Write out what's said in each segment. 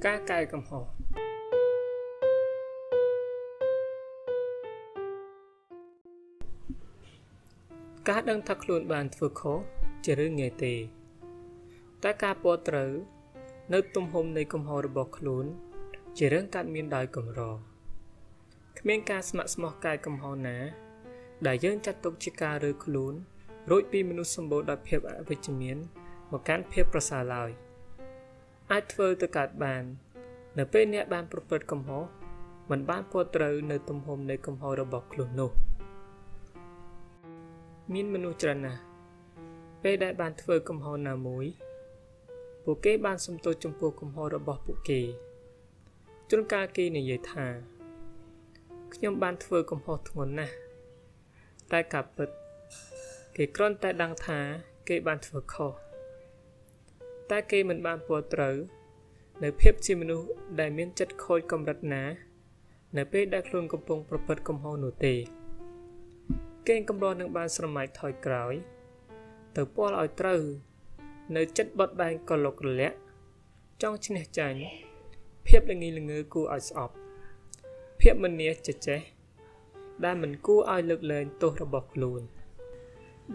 ការកែកំហុសការដឹងថាខ្លួនបានធ្វើខុសជារឿងងាយទេតែការពណ៌ត្រូវនៅទំហំនៃកំហុសរបស់ខ្លួនជារឿងកើតមានដោយកម្រគ្មានការស្ម័គ្រស្មោះកែកំហុសណាដែលយើងចាត់ទុកជាការរើខ្លួនរួចពីមនុស្សសម្បូរដោយភាពអវិជ្ជមានមកកាន់ភាពប្រសើរឡើយអាចធ្វើទៅកើតបាននៅពេលអ្នកបានប្រព្រឹត្តកំហុសមិនបានពណ៌ត្រូវនៅទំហំនៃកំហុសរបស់ខ្លួននោះមានមនុស្សច្រើនណាស់ពេលដែលបានធ្វើកំហុសណាមួយពួកគេបានសំទោសចំពោះកំហុសរបស់ពួកគេជួនកាលគេនិយាយថាខ្ញុំបានធ្វើកំហុសធ្ងន់ណាស់តែការពិតគេគ្រាន់តែដឹងថាគេបានធ្វើខុសតែគេមិនបានពណ៌ត្រូវនៅភាពជាមនុស្សដែលមានចិត្តខូចកម្រិតណានៅពេលដែលខ្លួនកំពុងប្រព្រឹត្តកំហុសនោះទេគេកម្រនឹងបានស្រមៃថយក្រោយទៅពណ៌ឲ្យត្រូវនៅចិត្តបត់បែនកលុករលាក់ចង់ឈ្នះចាញ់ភាពល្ងីល្ងើគួរឲ្យស្អប់ភាពមនាចេះចេះដែលមិនគួរឲ្យលើកលែងទោសរបស់ខ្លួន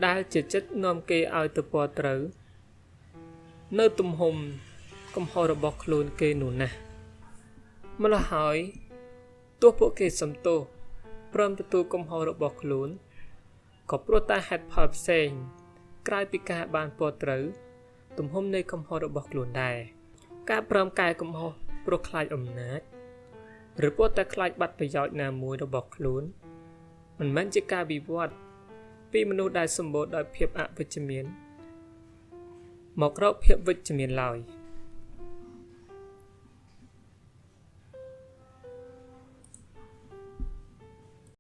ដែលជាចិត្តនាំគេឲ្យទៅពណ៌ត្រូវនៅទំហំកំហុសរបស់ខ្លួនគេនោះណាស់ម្ល៉េះហើយទោះពួកគេសំទោសព្រមទទួលកំហុសរបស់ខ្លួនក៏ព្រោះតែហេតុផលផ្សេងក្រៅពីការបានពណ៌ត្រូវទំហំនៃកំហុសរបស់ខ្លួនដែរការព្រមកែកំហុសព្រោះខ្លាចអំណាចឬព្រោះតែខ្លាចបាត់ប្រយោជន៍ណាមួយរបស់ខ្លួនមិនមែនជាការវិវត្តពីមនុស្សដែលសម្បូរដោយភាពអវិជ្ជមានមករកភាពវិជ្ជមានឡើយ